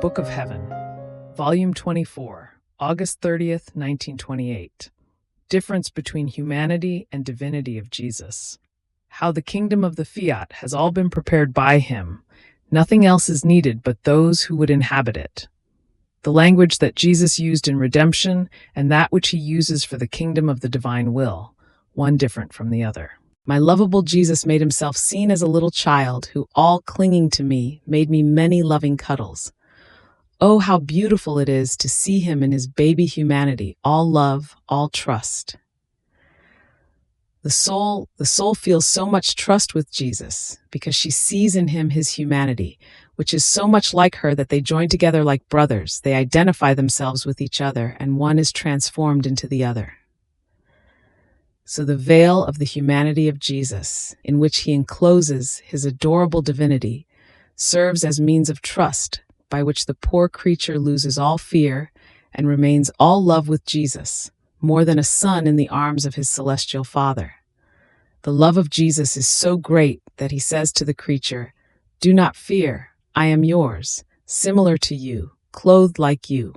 Book of Heaven, Volume 24, August 30th, 1928. Difference between humanity and divinity of Jesus. How the kingdom of the Fiat has all been prepared by him. Nothing else is needed but those who would inhabit it. The language that Jesus used in redemption and that which he uses for the kingdom of the divine will, one different from the other. My lovable Jesus made himself seen as a little child who, all clinging to me, made me many loving cuddles. Oh, how beautiful it is to see him in his baby humanity, all love, all trust. The soul feels so much trust with Jesus because she sees in him his humanity, which is so much like her that they join together like brothers. They identify themselves with each other, and one is transformed into the other. So the veil of the humanity of Jesus, in which he encloses his adorable divinity, serves as means of trust by which the poor creature loses all fear and remains all love with Jesus, more than a son in the arms of his celestial Father. The love of Jesus is so great that he says to the creature, "Do not fear, I am yours, similar to you, clothed like you.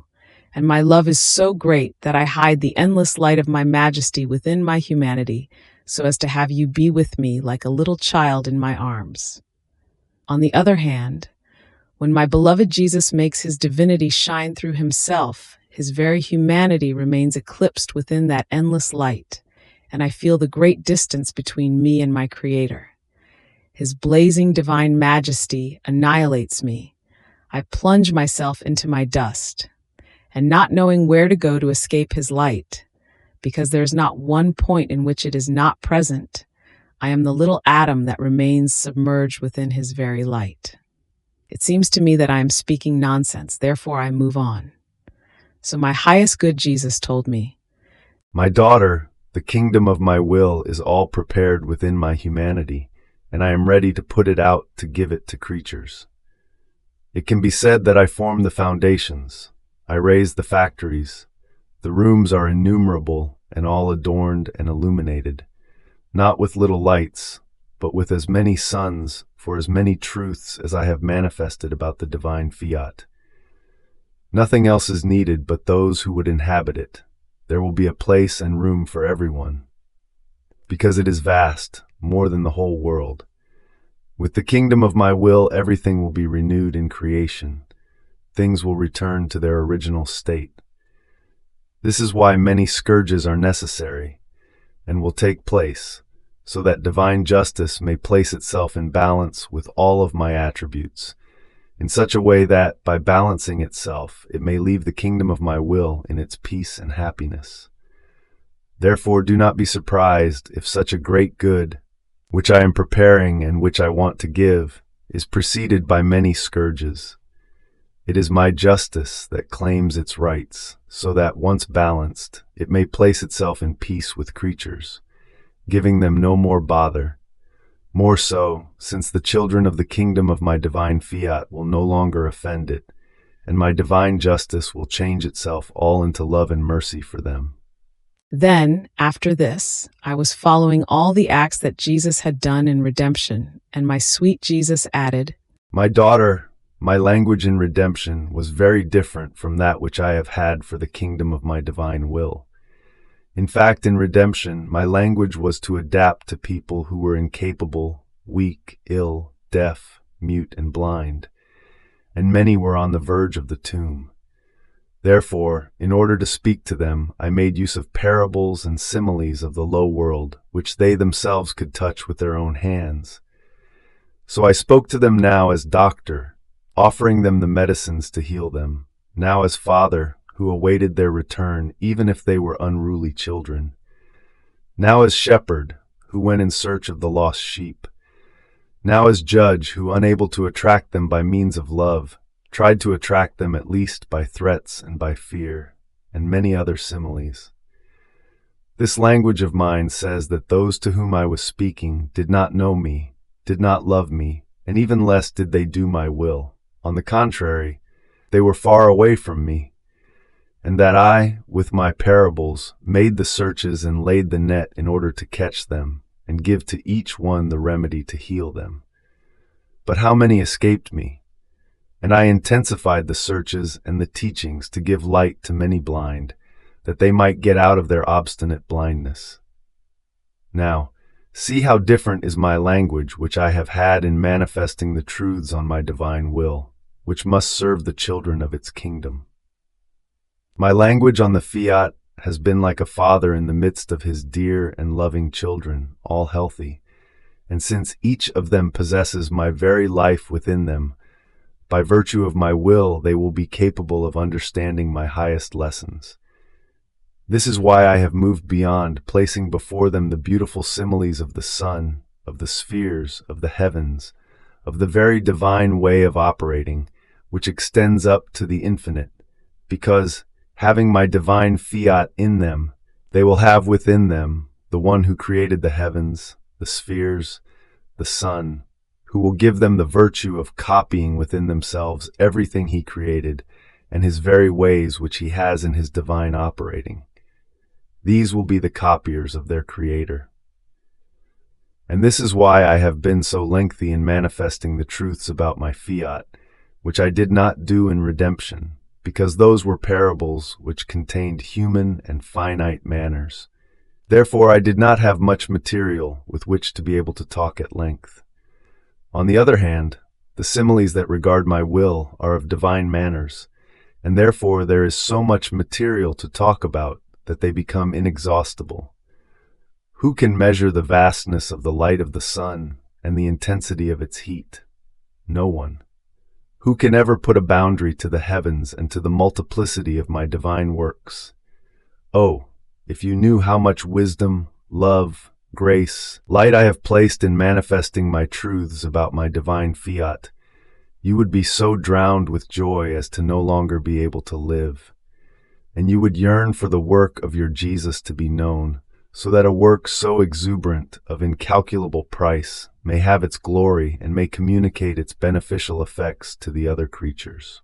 And my love is so great that I hide the endless light of my majesty within my humanity, so as to have you be with me like a little child in my arms." On the other hand, when my beloved Jesus makes his divinity shine through himself, his very humanity remains eclipsed within that endless light, and I feel the great distance between me and my Creator. His blazing divine majesty annihilates me. I plunge myself into my dust, and not knowing where to go to escape his light, because there is not one point in which it is not present, I am the little atom that remains submerged within his very light. It seems to me that I am speaking nonsense, therefore I move on. So my highest good Jesus told me, "My daughter, the kingdom of my will is all prepared within my humanity, and I am ready to put it out to give it to creatures. It can be said that I form the foundations. I raise the factories. The rooms are innumerable and all adorned and illuminated, not with little lights, but with as many suns for as many truths as I have manifested about the divine Fiat. Nothing else is needed but those who would inhabit it. There will be a place and room for everyone, because it is vast, more than the whole world. With the kingdom of my will, everything will be renewed in creation. Things will return to their original state. This is why many scourges are necessary and will take place, so that divine justice may place itself in balance with all of my attributes, in such a way that, by balancing itself, it may leave the kingdom of my will in its peace and happiness. Therefore, do not be surprised if such a great good, which I am preparing and which I want to give, is preceded by many scourges. It is my justice that claims its rights, so that, once balanced, it may place itself in peace with creatures, giving them no more bother. More so, since the children of the kingdom of my divine Fiat will no longer offend it, and my divine justice will change itself all into love and mercy for them. Then, after this, I was following all the acts that Jesus had done in redemption, and my sweet Jesus added, "My daughter, my language in redemption was very different from that which I have had for the kingdom of my divine will. In fact, in redemption, my language was to adapt to people who were incapable, weak, ill, deaf, mute, and blind, and many were on the verge of the tomb. Therefore, in order to speak to them, I made use of parables and similes of the low world, which they themselves could touch with their own hands. So I spoke to them now as doctor, offering them the medicines to heal them, now as father, who awaited their return even if they were unruly children, now as shepherd, who went in search of the lost sheep, now as judge, who, unable to attract them by means of love, tried to attract them at least by threats and by fear, and many other similes. This language of mine says that those to whom I was speaking did not know me, did not love me, and even less did they do my will. On the contrary, they were far away from me, and that I, with my parables, made the searches and laid the net in order to catch them, and give to each one the remedy to heal them. But how many escaped me? And I intensified the searches and the teachings to give light to many blind, that they might get out of their obstinate blindness. Now, see how different is my language which I have had in manifesting the truths on my divine will, which must serve the children of its kingdom. My language on the Fiat has been like a father in the midst of his dear and loving children, all healthy, and since each of them possesses my very life within them, by virtue of my will they will be capable of understanding my highest lessons. This is why I have moved beyond, placing before them the beautiful similes of the sun, of the spheres, of the heavens, of the very divine way of operating, which extends up to the infinite, because, having my divine Fiat in them, they will have within them the one who created the heavens, the spheres, the sun, who will give them the virtue of copying within themselves everything he created and his very ways which he has in his divine operating. These will be the copiers of their Creator. And this is why I have been so lengthy in manifesting the truths about my Fiat, which I did not do in redemption, because those were parables which contained human and finite manners. Therefore I did not have much material with which to be able to talk at length. On the other hand, the similes that regard my will are of divine manners, and therefore there is so much material to talk about that they become inexhaustible. Who can measure the vastness of the light of the sun and the intensity of its heat? No one. Who can ever put a boundary to the heavens and to the multiplicity of my divine works? Oh, if you knew how much wisdom, love, grace, light I have placed in manifesting my truths about my divine Fiat, you would be so drowned with joy as to no longer be able to live. And you would yearn for the work of your Jesus to be known, so that a work so exuberant, of incalculable price, may have its glory and may communicate its beneficial effects to the other creatures.